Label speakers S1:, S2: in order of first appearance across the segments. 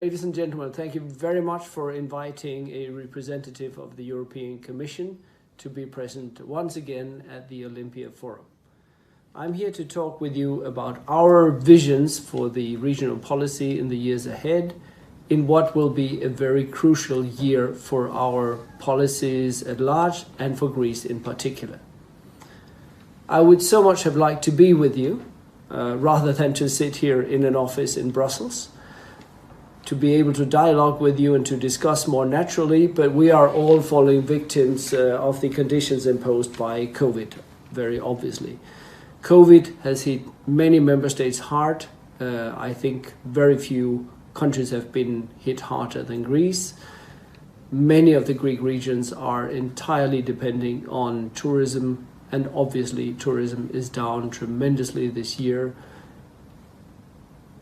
S1: Ladies and gentlemen, thank you very much for inviting a representative of the European Commission to be present once again at the Olympia Forum. I'm here to talk with you about our visions for the regional policy in the years ahead, in what will be a very crucial year for our policies at large and for Greece in particular. I would so much have liked to be with you, rather than to sit here in an office in Brussels, to be able to dialogue with you and to discuss more naturally, but we are all falling victims of the conditions imposed by COVID, very obviously. COVID has hit many member states hard. I think very few countries have been hit harder than Greece. Many of the Greek regions are entirely depending on tourism, and obviously tourism is down tremendously this year.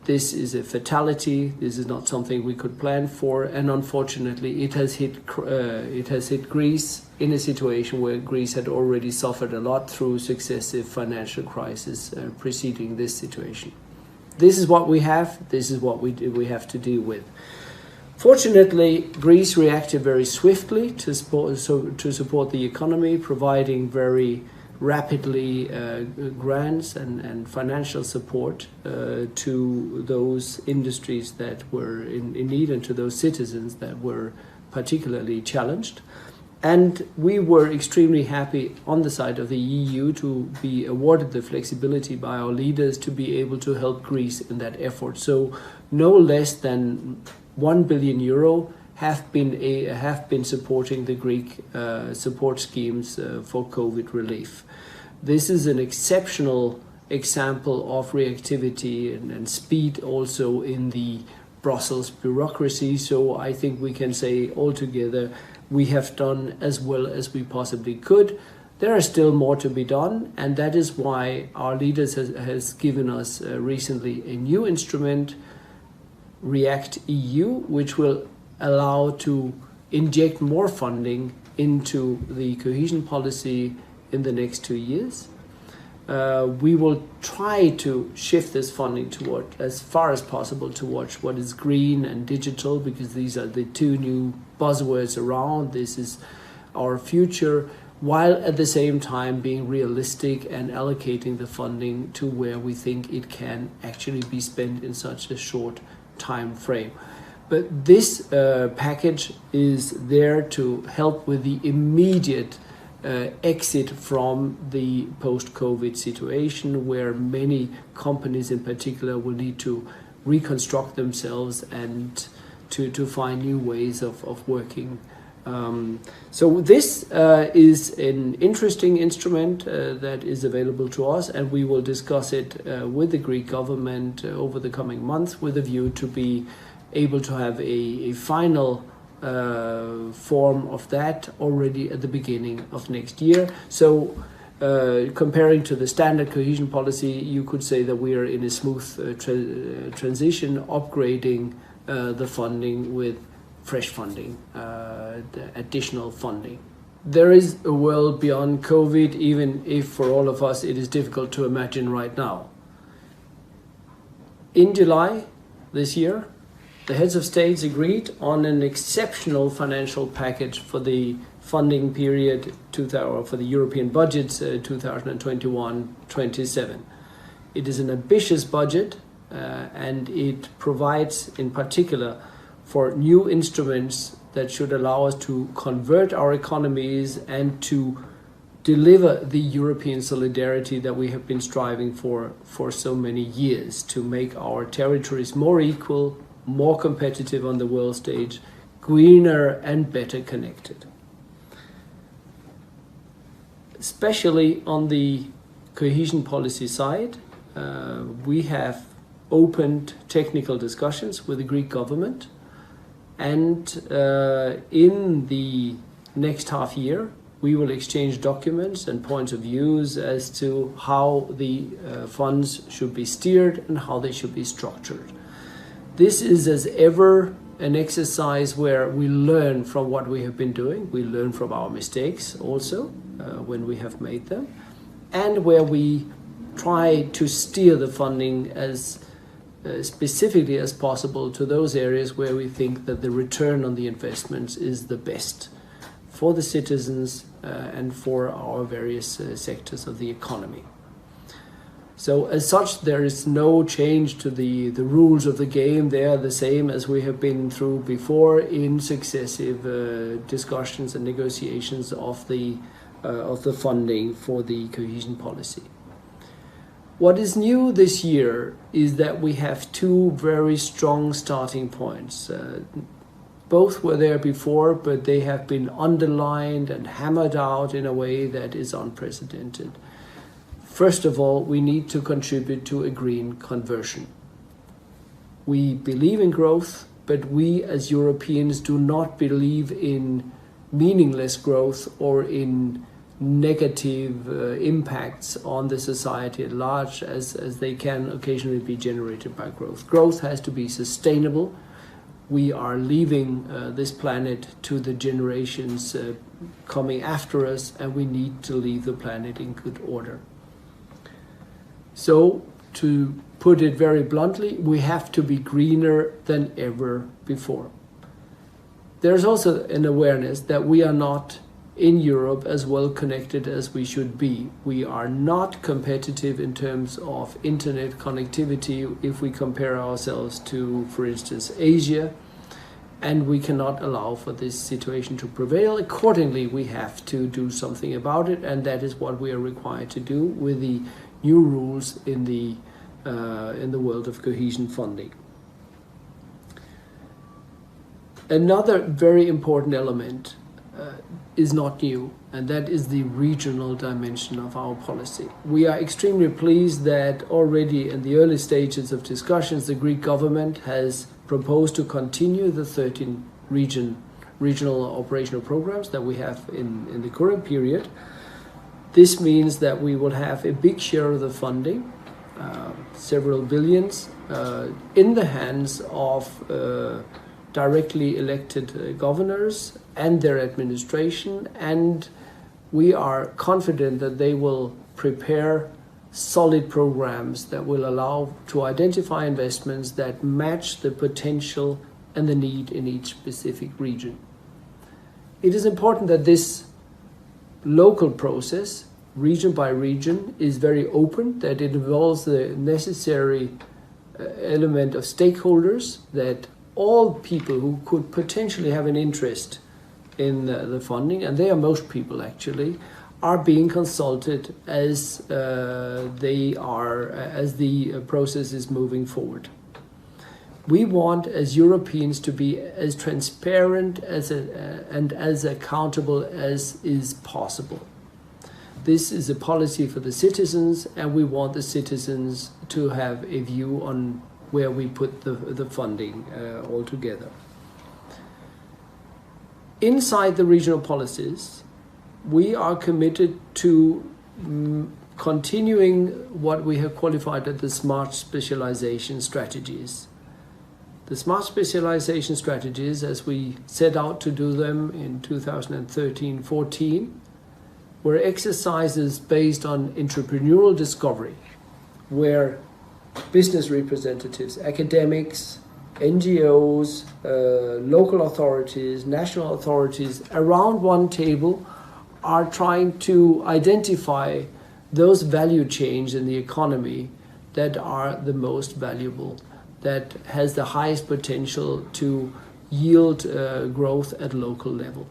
S1: This is a fatality. This is not something we could plan for, and unfortunately it has hit Greece in a situation where Greece had already suffered a lot through successive financial crises preceding this situation. This is what we have. This is what we have to deal with. Fortunately, Greece reacted very swiftly to support the economy, providing very rapidly grants and financial support to those industries that were in need and to those citizens that were particularly challenged. And we were extremely happy on the side of the EU to be awarded the flexibility by our leaders to be able to help Greece in that effort. So no less than 1 billion euro have been supporting the Greek support schemes for COVID relief. This is an exceptional example of reactivity and speed also in the Brussels bureaucracy. So I think we can say altogether we have done as well as we possibly could. There is still more to be done, and that is why our leaders has given us recently a new instrument, React EU, which will allow to inject more funding into the cohesion policy in the next 2 years. We will try to shift this funding toward, as far as possible, towards what is green and digital, because these are the two new buzzwords around. This is our future, while at the same time being realistic and allocating the funding to where we think it can actually be spent in such a short time frame. But this package is there to help with the immediate exit from the post-COVID situation, where many companies in particular will need to reconstruct themselves and to find new ways of working. So this is an interesting instrument that is available to us, and we will discuss it with the Greek government over the coming months with a view to be able to have a final form of that already at the beginning of next year. So comparing to the standard cohesion policy, you could say that we are in a smooth transition, upgrading the funding with fresh funding, additional funding. There is a world beyond COVID, even if for all of us it is difficult to imagine right now. In July this year, the heads of states agreed on an exceptional financial package for the funding period for the European budget 2021-27. It is an ambitious budget and it provides in particular for new instruments that should allow us to convert our economies and to deliver the European solidarity that we have been striving for so many years, to make our territories more equal, more competitive on the world stage, greener and better connected. Especially on the cohesion policy side, we have opened technical discussions with the Greek government, and in the next half year we will exchange documents and points of views as to how the funds should be steered and how they should be structured. This is, as ever, an exercise where we learn from what we have been doing. We learn from our mistakes also when we have made them, and where we try to steer the funding as specifically as possible to those areas where we think that the return on the investments is the best for the citizens and for our various sectors of the economy. So as such, there is no change to the rules of the game. They are the same as we have been through before in successive discussions and negotiations of the funding for the cohesion policy. What is new this year is that we have two very strong starting points. Both were there before, but they have been underlined and hammered out in a way that is unprecedented. First of all, we need to contribute to a green conversion. We believe in growth, but we as Europeans do not believe in meaningless growth or in negative impacts on the society at large as they can occasionally be generated by growth. Growth has to be sustainable. We are leaving this planet to the generations coming after us, and we need to leave the planet in good order. So, to put it very bluntly, we have to be greener than ever before. There's also an awareness that we are not in Europe as well connected as we should be. We are not competitive in terms of internet connectivity if we compare ourselves to, for instance, Asia, and we cannot allow for this situation to prevail. Accordingly, we have to do something about it, and that is what we are required to do with the new rules in the world of cohesion funding. Another very important element is not new, and that is the regional dimension of our policy. We are extremely pleased that already in the early stages of discussions, the Greek government has proposed to continue the 13 regional operational programs that we have in the current period. This means that we will have a big share of the funding, several billions, in the hands of directly elected governors and their administration, and we are confident that they will prepare solid programs that will allow to identify investments that match the potential and the need in each specific region. It is important that this local process, region by region, is very open, that it involves the necessary element of stakeholders, that all people who could potentially have an interest in the funding, and they are most people actually, are being consulted as the process is moving forward. We want, as Europeans, to be as transparent and as accountable as is possible. This is a policy for the citizens, and we want the citizens to have a view on where we put the funding altogether. Inside the regional policies, we are committed to continuing what we have qualified as the smart specialization strategies. The smart specialization strategies, as we set out to do them in 2013-14, were exercises based on entrepreneurial discovery, where business representatives, academics, NGOs, local authorities, national authorities around one table are trying to identify those value chains in the economy that are the most valuable, that has the highest potential to yield growth at local level.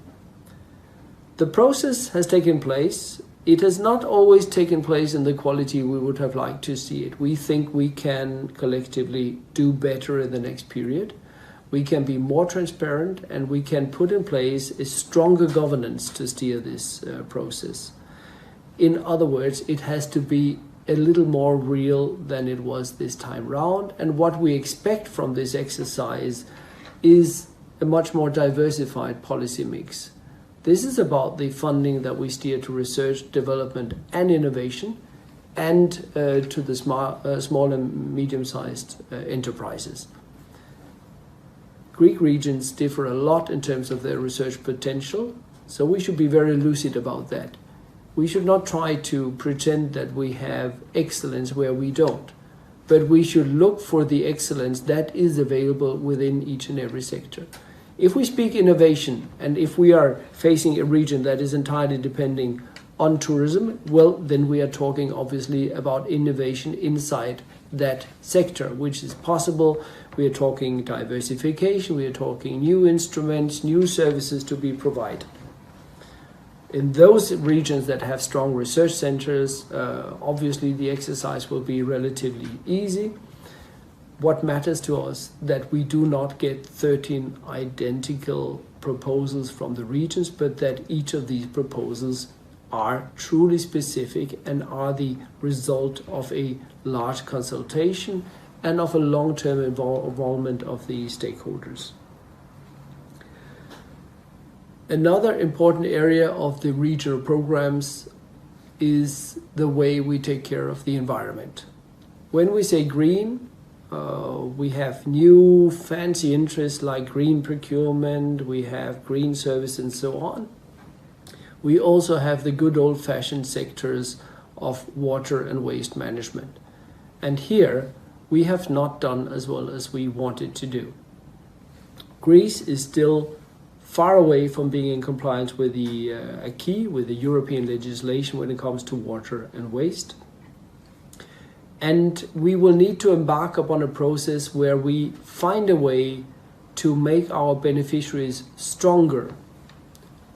S1: The process has taken place. It has not always taken place in the quality we would have liked to see it. We think we can collectively do better in the next period. We can be more transparent, and we can put in place a stronger governance to steer this process. In other words, it has to be a little more real than it was this time round, and what we expect from this exercise is a much more diversified policy mix. This is about the funding that we steer to research, development and innovation, and to the small and medium-sized enterprises. Greek regions differ a lot in terms of their research potential, so we should be very lucid about that. We should not try to pretend that we have excellence where we don't. but we should look for the excellence that is available within each and every sector. If we speak innovation, and if we are facing a region that is entirely depending on tourism, well, then we are talking obviously about innovation inside that sector, which is possible. We are talking diversification, we are talking new instruments, new services to be provided. In those regions that have strong research centers, obviously the exercise will be relatively easy. What matters to us that we do not get 13 identical proposals from the regions, but that each of these proposals are truly specific and are the result of a large consultation and of a long-term involvement of the stakeholders. Another important area of the regional programs is the way we take care of the environment. When we say green, we have new fancy interests like green procurement, we have green service and so on. We also have the good old-fashioned sectors of water and waste management. And here we have not done as well as we wanted to do. Greece is still far away from being in compliance with the acquis, with the European legislation when it comes to water and waste. And we will need to embark upon a process where we find a way to make our beneficiaries stronger,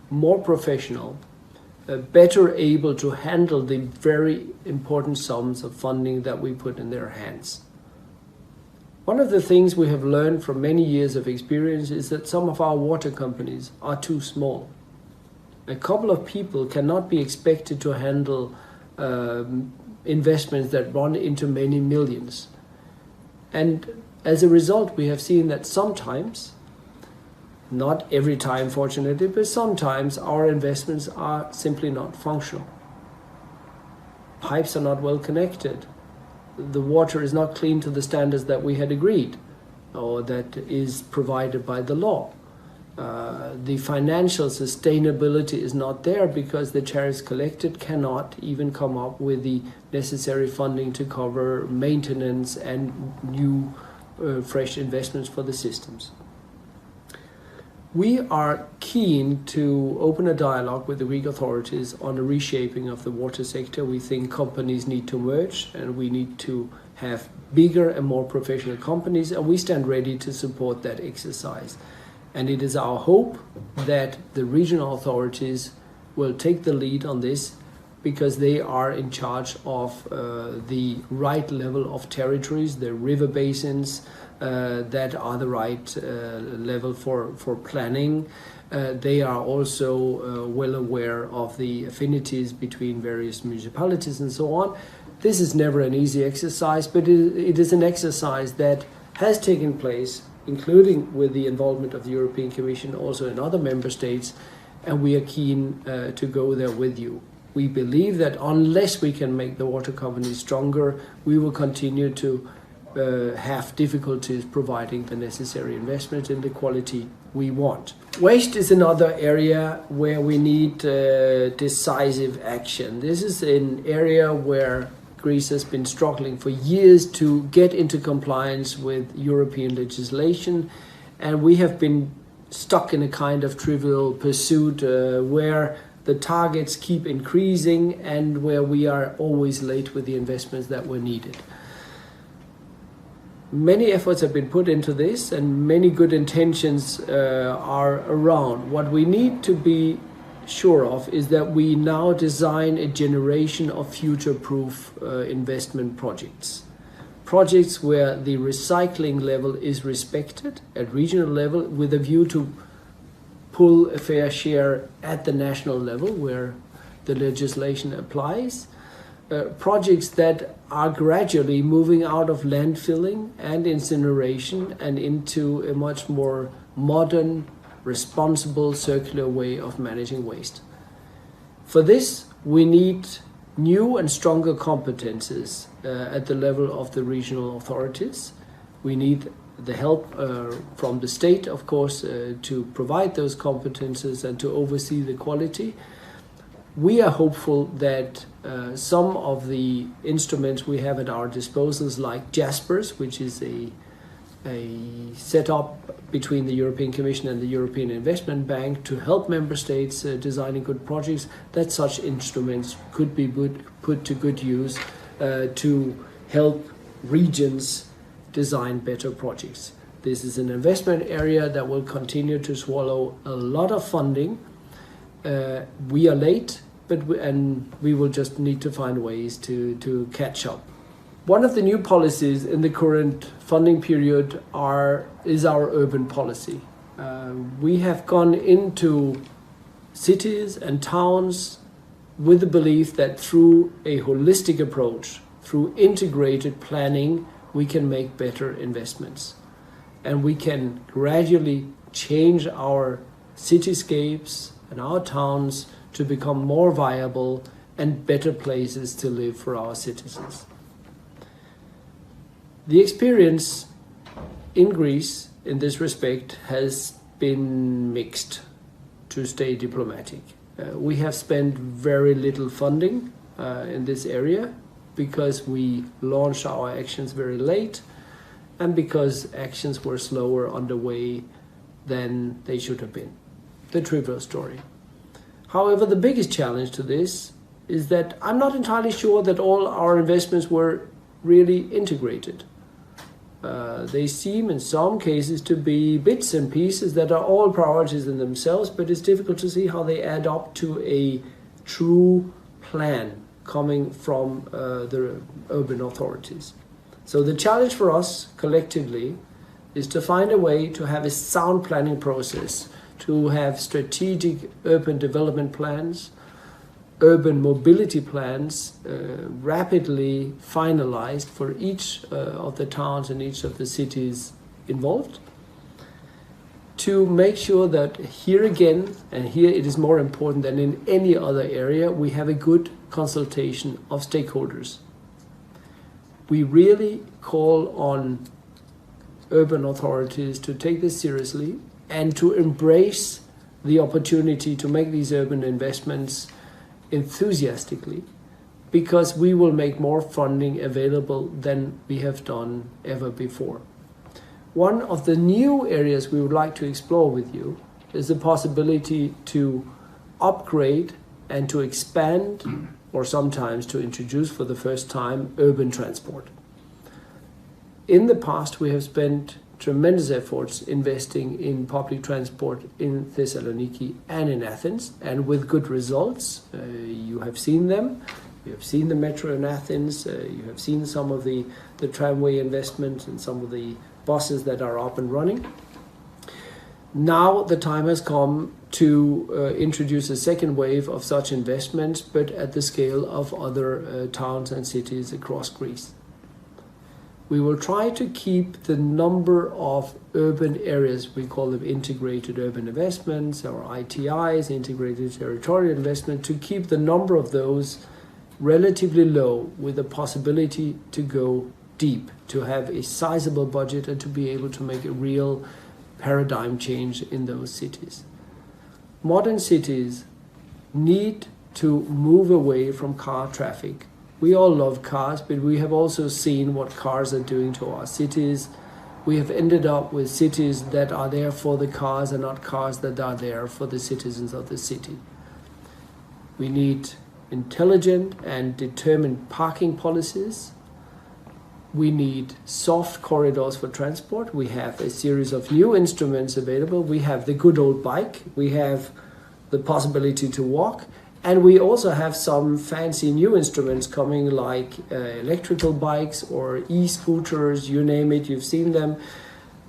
S1: more professional, better able to handle the very important sums of funding that we put in their hands. One of the things we have learned from many years of experience is that some of our water companies are too small. A couple of people cannot be expected to handle investments that run into many millions. And as a result, we have seen that sometimes, not every time fortunately, but sometimes our investments are simply not functional. Pipes are not well connected. The water is not clean to the standards that we had agreed or that is provided by the law. The financial sustainability is not there because the tariffs collected cannot even come up with the necessary funding to cover maintenance and new fresh investments for the systems. We are keen to open a dialogue with the Greek authorities on a reshaping of the water sector. We think companies need to merge and we need to have bigger and more professional companies, and we stand ready to support that exercise. And it is our hope that the regional authorities will take the lead on this because they are in charge of the right level of territories, the river basins, that are the right level for planning. They are also well aware of the affinities between various municipalities and so on. This is never an easy exercise, but it is an exercise that has taken place, including with the involvement of the European Commission, also in other member states, and we are keen to go there with you. We believe that unless we can make the water companies stronger, we will continue to have difficulties providing the necessary investment in the quality we want. Waste is another area where we need decisive action. This is an area where Greece has been struggling for years to get into compliance with European legislation, and we have been stuck in a kind of trivial pursuit where the targets keep increasing and where we are always late with the investments that were needed. Many efforts have been put into this and many good intentions are around. What we need to be sure of is that we now design a generation of future-proof investment projects. Projects where the recycling level is respected at regional level with a view to pull a fair share at the national level where the legislation applies. Projects that are gradually moving out of landfilling and incineration and into a much more modern, responsible, circular way of managing waste. For this, we need new and stronger competences at the level of the regional authorities. We need the help from the state, of course, to provide those competences and to oversee the quality. We are hopeful that some of the instruments we have at our disposals, like JASPERS, which is a setup between the European Commission and the European Investment Bank to help member states designing good projects, that such instruments could be put to good use to help regions design better projects. This is an investment area that will continue to swallow a lot of funding. We are late, but we will just need to find ways to catch up. One of the new policies in the current funding period is our urban policy. We have gone into cities and towns with the belief that through a holistic approach, through integrated planning, we can make better investments. And we can gradually change our cityscapes and our towns to become more viable and better places to live for our citizens. The experience in Greece in this respect has been mixed, to stay diplomatic. We have spent very little funding in this area because we launched our actions very late and because actions were slower underway than they should have been. The trivial story. However, the biggest challenge to this is that I'm not entirely sure that all our investments were really integrated. They seem in some cases to be bits and pieces that are all priorities in themselves, but it's difficult to see how they add up to a true plan coming from the urban authorities. So the challenge for us collectively is to find a way to have a sound planning process, to have strategic urban development plans, urban mobility plans rapidly finalized for each of the towns and each of the cities involved, to make sure that here again, and here it is more important than in any other area, we have a good consultation of stakeholders. We really call on urban authorities to take this seriously and to embrace the opportunity to make these urban investments enthusiastically, because we will make more funding available than we have done ever before. One of the new areas we would like to explore with you is the possibility to upgrade and to expand, or sometimes to introduce for the first time, urban transport. In the past, we have spent tremendous efforts investing in public transport in Thessaloniki and in Athens, and with good results. You have seen them. You have seen the metro in Athens. You have seen some of the tramway investments and some of the buses that are up and running. Now the time has come to introduce a second wave of such investments, but at the scale of other towns and cities across Greece. We will try to keep the number of urban areas, we call them integrated urban investments, or ITIs, integrated territorial investment, to keep the number of those relatively low, with the possibility to go deep, to have a sizable budget and to be able to make a real paradigm change in those cities. Modern cities need to move away from car traffic. We all love cars, but we have also seen what cars are doing to our cities. We have ended up with cities that are there for the cars and not cars that are there for the citizens of the city. We need intelligent and determined parking policies. We need soft corridors for transport. We have a series of new instruments available. We have the good old bike. We have the possibility to walk. And we also have some fancy new instruments coming, like electrical bikes or e-scooters, you name it, you've seen them.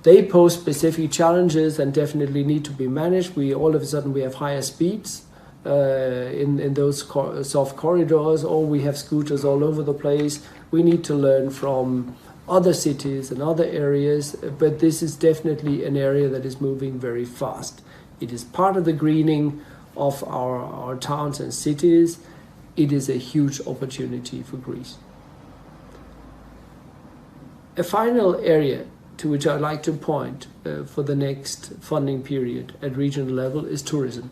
S1: They pose specific challenges and definitely need to be managed. All of a sudden we have higher speeds in those soft corridors, or we have scooters all over the place. We need to learn from other cities and other areas, but this is definitely an area that is moving very fast. It is part of the greening of our towns and cities. It is a huge opportunity for Greece. A final area to which I'd like to point for the next funding period at regional level is tourism.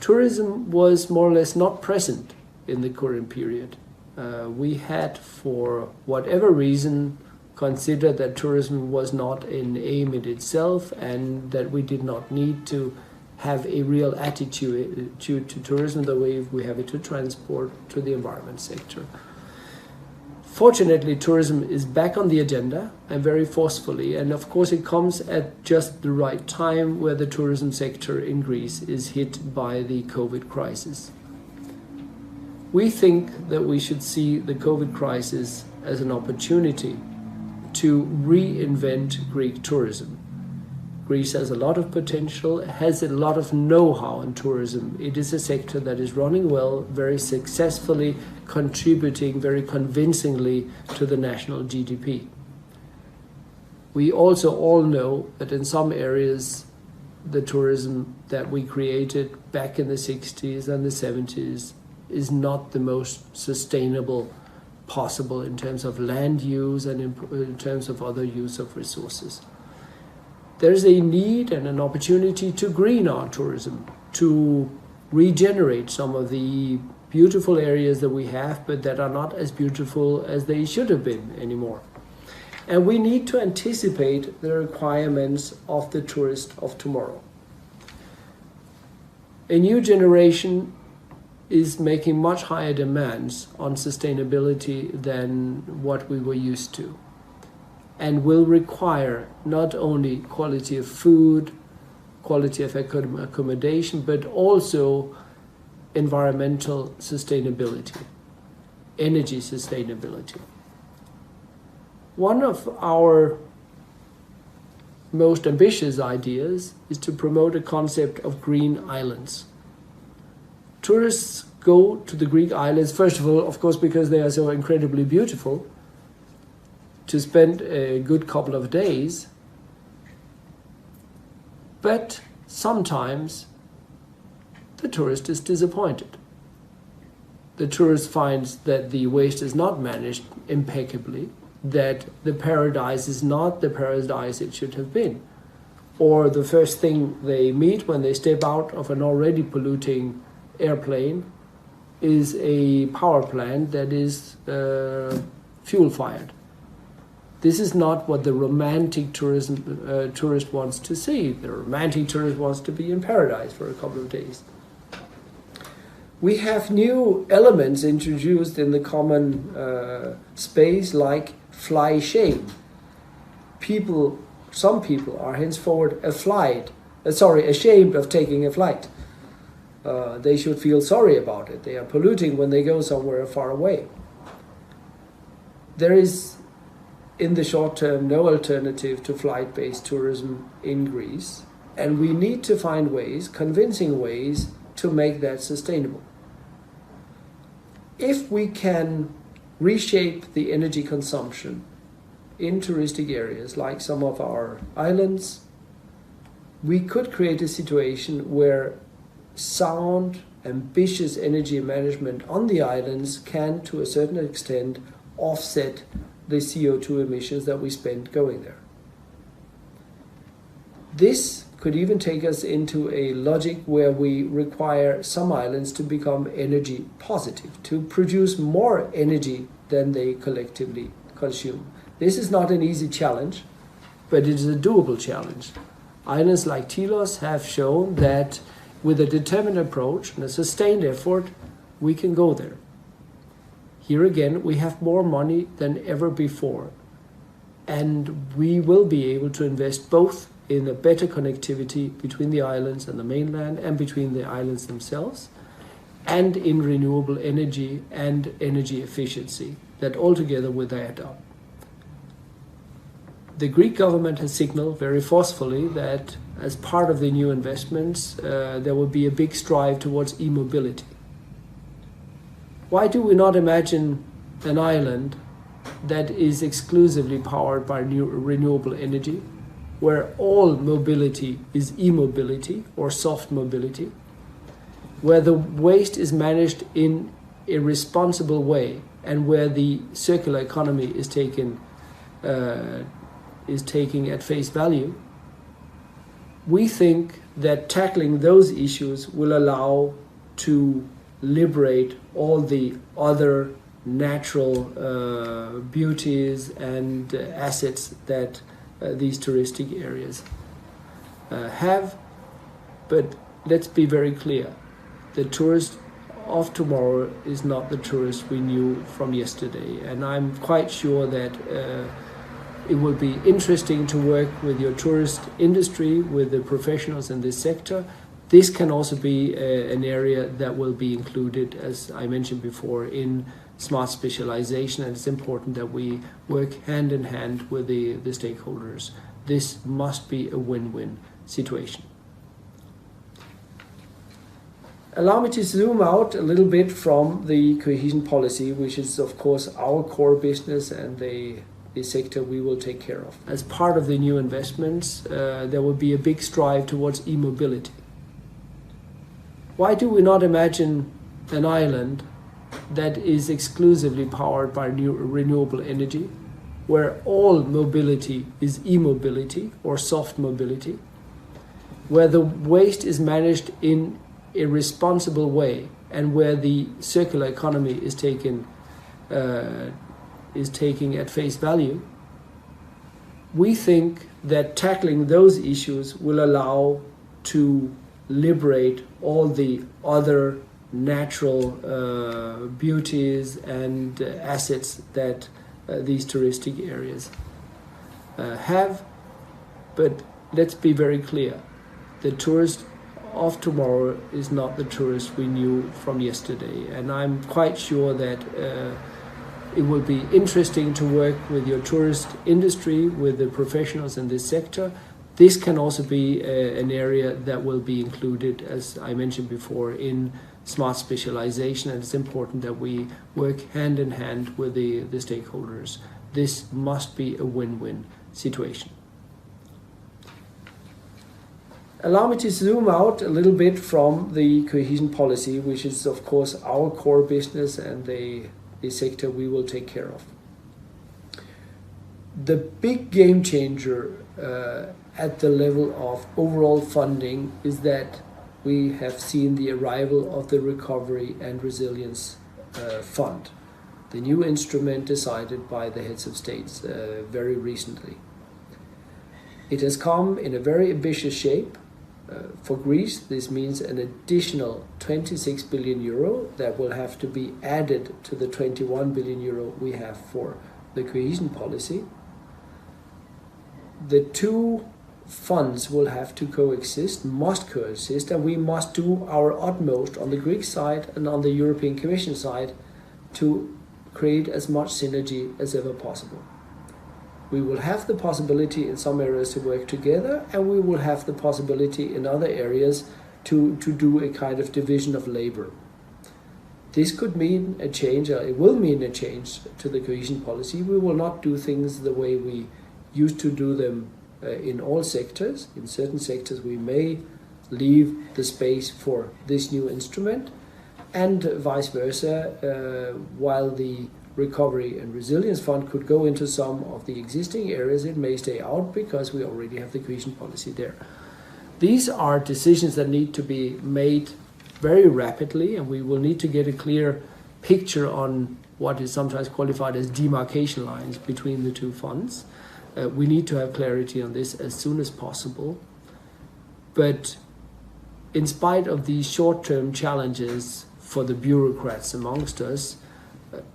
S1: tourism was more or less not present in the current period. We had, for whatever reason, considered that tourism was not an aim in itself and that we did not need to have a real attitude to tourism the way we have it to transport, to the environment sector. Fortunately, tourism is back on the agenda, and very forcefully, and of course it comes at just the right time where the tourism sector in Greece is hit by the COVID crisis. We think that we should see the COVID crisis as an opportunity to reinvent Greek tourism. Greece has a lot of potential, has a lot of know-how in tourism. It is a sector that is running well, very successfully, contributing very convincingly to the national GDP. We also all know that in some areas, the tourism that we created back in the 60s and the 70s is not the most sustainable possible in terms of land use and in terms of other use of resources. There's a need and an opportunity to green our tourism, to regenerate some of the beautiful areas that we have, but that are not as beautiful as they should have been anymore. And we need to anticipate the requirements of the tourist of tomorrow. A new generation is making much higher demands on sustainability than what we were used to, and will require not only quality of food, quality of accommodation, but also environmental sustainability, energy sustainability. One of our most ambitious ideas is to promote a concept of green islands. Tourists go to the Greek islands, first of all, of course, because they are so incredibly beautiful, to spend a good couple of days. But sometimes the tourist is disappointed. The tourist finds that the waste is not managed impeccably, that the paradise is not the paradise it should have been. Or the first thing they meet when they step out of an already polluting airplane is a power plant that is fuel-fired. This is not what the romantic tourist wants to see. The romantic tourist wants to be in paradise for a couple of days. We have new elements introduced in the common space, like fly shame. Some people are henceforward ashamed of taking a flight. They should feel sorry about it. They are polluting when they go somewhere far away. There is, in the short term, no alternative to flight-based tourism in Greece, and we need to find ways, convincing ways, to make that sustainable. If we can reshape the energy consumption in touristic areas like some of our islands, we could create a situation where sound, ambitious energy management on the islands can, to a certain extent, offset the CO2 emissions that we spend going there. This could even take us into a logic where we require some islands to become energy positive, to produce more energy than they collectively consume. This is not an easy challenge, but it is a doable challenge. Islands like Tilos have shown that with a determined approach and a sustained effort, we can go there. Here again, we have more money than ever before, and we will be able to invest both in a better connectivity between the islands and the mainland and between the islands themselves, and in renewable energy and energy efficiency that altogether will add up. The Greek government has signaled very forcefully that as part of the new investments, there will be a big strive towards e-mobility. Why do we not imagine an island that is exclusively powered by renewable energy, where all mobility is e-mobility or soft mobility, where the waste is managed in a responsible way and where the circular economy is taking at face value, We think that tackling those issues will allow to liberate all the other natural beauties and assets that these touristic areas have. But let's be very clear, the tourist of tomorrow is not the tourist we knew from yesterday, and I'm quite sure that it will be interesting to work with your tourist industry, with the professionals in this sector. This can also be an area that will be included, as I mentioned before, in smart specialization, and it's important that we work hand in hand with the stakeholders. This must be a win-win situation. Allow me to zoom out a little bit from the cohesion policy, which is of course our core business and the sector we will take care of. As part of the new investments, there will be a big strive towards e-mobility. Why do we not imagine an island that is exclusively powered by renewable energy, where all mobility is e-mobility or soft mobility, where the waste is managed in a responsible way, and where the circular economy is taking at face value? We think that tackling those issues will allow to liberate all the other natural beauties and assets that these touristic areas have. But let's be very clear, the tourist of tomorrow is not the tourist we knew from yesterday, and I'm quite sure that it will be interesting to work with your tourist industry, with the professionals in this sector. This can also be an area that will be included, as I mentioned before, in smart specialization, and it's important that we work hand in hand with the stakeholders. This must be a win-win situation. Allow me to zoom out a little bit from the cohesion policy, which is of course our core business and the sector we will take care of. The big game changer at the level of overall funding is that we have seen the arrival of the Recovery and Resilience Fund, the new instrument decided by the heads of states very recently. It has come in a very ambitious shape. For Greece, this means an additional 26 billion euro that will have to be added to the 21 billion euro we have for the cohesion policy. The two funds will have to coexist, must coexist, and we must do our utmost on the Greek side and on the European Commission side to create as much synergy as ever possible. We will have the possibility in some areas to work together, and we will have the possibility in other areas to do a kind of division of labor. This could mean a change, or it will mean a change to the cohesion policy. We will not do things the way we used to do them in all sectors. In certain sectors we may leave the space for this new instrument, and vice versa. While the Recovery and Resilience Fund could go into some of the existing areas, it may stay out because we already have the cohesion policy there. These are decisions that need to be made very rapidly, and we will need to get a clear picture on what is sometimes qualified as demarcation lines between the two funds. We need to have clarity on this as soon as possible. But in spite of these short-term challenges for the bureaucrats amongst us,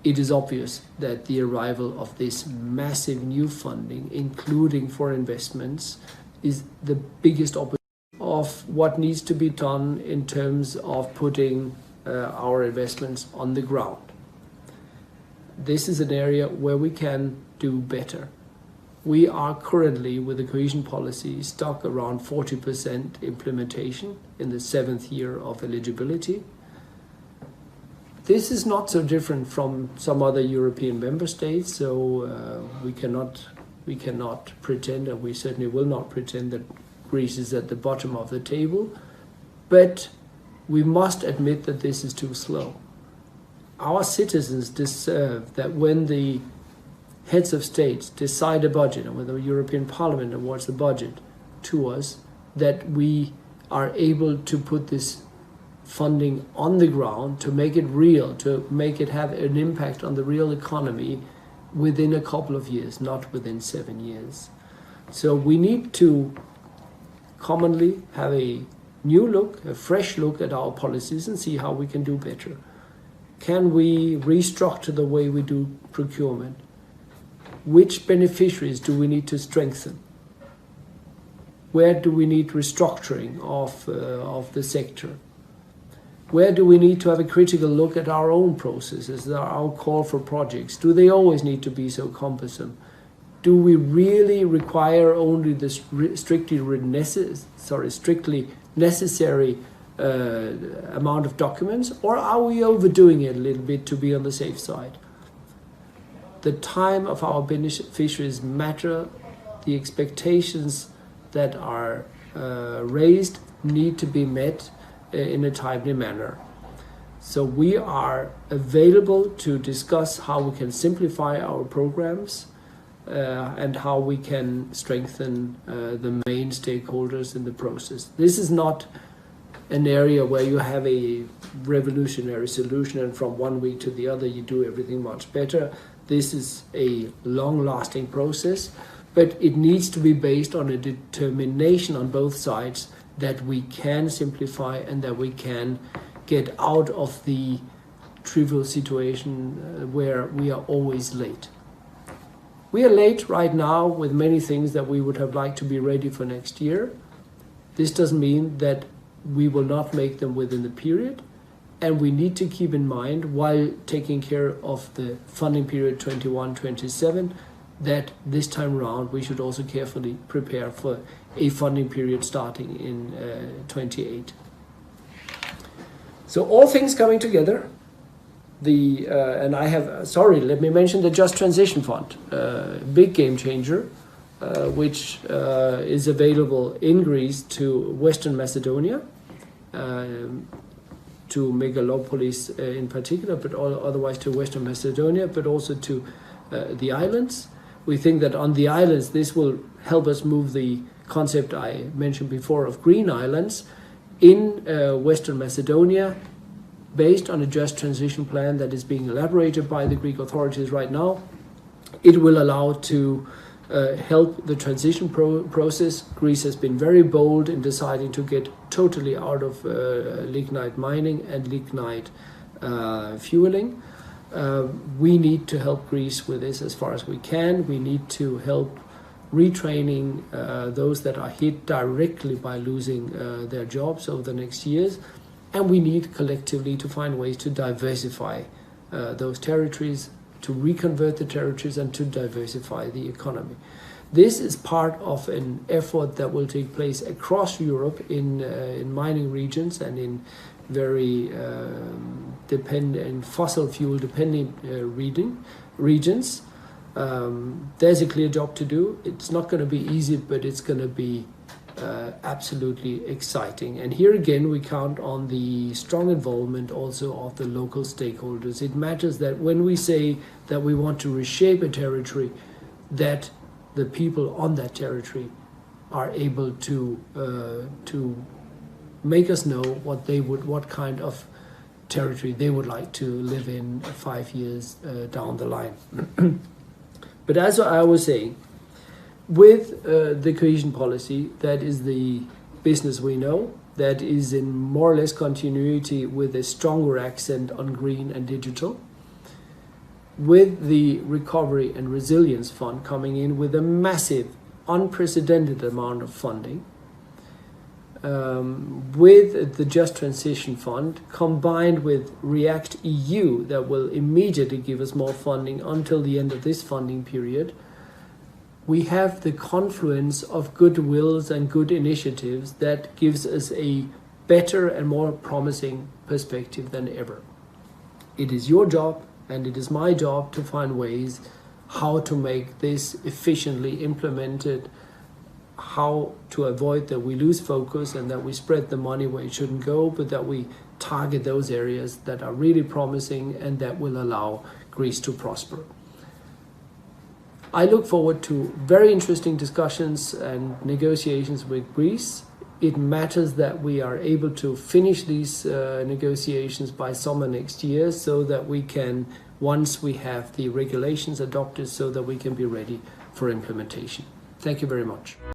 S1: it is obvious that the arrival of this massive new funding, including for investments, is the biggest opportunity of what needs to be done in terms of putting our investments on the ground. This is an area where we can do better. We are currently, with the cohesion policy, stuck around 40% implementation in the 7th year of eligibility. This is not so different from some other European member states, so we cannot pretend, and we certainly will not pretend, that Greece is at the bottom of the table. But we must admit that this is too slow. Our citizens deserve that when the heads of states decide a budget, and when the European Parliament awards the budget to us, that we are able to put this funding on the ground, to make it real, to make it have an impact on the real economy within a couple of years, not within 7 years. So we need to commonly have a new look, a fresh look at our policies and see how we can do better. Can we restructure the way we do procurement? Which beneficiaries do we need to strengthen? Where do we need restructuring of the sector? Where do we need to have a critical look at our own processes, our call for projects? Do they always need to be so cumbersome? Do we really require only the strictly necessary amount of documents, or are we overdoing it a little bit to be on the safe side? The time of our beneficiaries matter. The expectations that are raised need to be met in a timely manner. So we are available to discuss how we can simplify our programs and how we can strengthen the main stakeholders in the process. This is not an area where you have a revolutionary solution and from one week to the other you do everything much better. This is a long-lasting process, but it needs to be based on a determination on both sides that we can simplify and that we can get out of the trivial situation where we are always late. We are late right now with many things that we would have liked to be ready for next year. This doesn't mean that we will not make them within the period, and we need to keep in mind, while taking care of the funding period 21-27, that this time around we should also carefully prepare for a funding period starting in 28. So all things coming together, let me mention the Just Transition Fund, big game changer, which is available in Greece to Western Macedonia, to Megalopolis in particular, but otherwise to Western Macedonia, but also to the islands. We think that on the islands, this will help us move the concept I mentioned before of green islands in Western Macedonia, based on a just transition plan that is being elaborated by the Greek authorities right now. It will allow to help the transition process. Greece has been very bold in deciding to get totally out of lignite mining and lignite fueling. We need to help Greece with this as far as we can. We need to help retraining those that are hit directly by losing their jobs over the next years. And we need collectively to find ways to diversify those territories, to reconvert the territories and to diversify the economy. This is part of an effort that will take place across Europe in mining regions and in very fossil fuel dependent regions. There's a clear job to do. It's not going to be easy, but it's going to be absolutely exciting. And here again, we count on the strong involvement also of the local stakeholders. It matters that when we say that we want to reshape a territory, that the people on that territory are able to make us know what kind of territory they would like to live in 5 years down the line. But as I was saying, with the cohesion policy, that is the business we know, that is in more or less continuity with a stronger accent on green and digital. With the Recovery and Resilience Fund coming in with a massive, unprecedented amount of funding, with the Just Transition Fund combined with React EU that will immediately give us more funding until the end of this funding period, we have the confluence of good wills and good initiatives that gives us a better and more promising perspective than ever. It is your job and it is my job to find ways how to make this efficiently implemented, how to avoid that we lose focus and that we spread the money where it shouldn't go, but that we target those areas that are really promising and that will allow Greece to prosper. I look forward to very interesting discussions and negotiations with Greece It matters that we are able to finish these negotiations by summer next year, so that we can, once we have the regulations adopted, so that we can be ready for implementation. Thank you very much.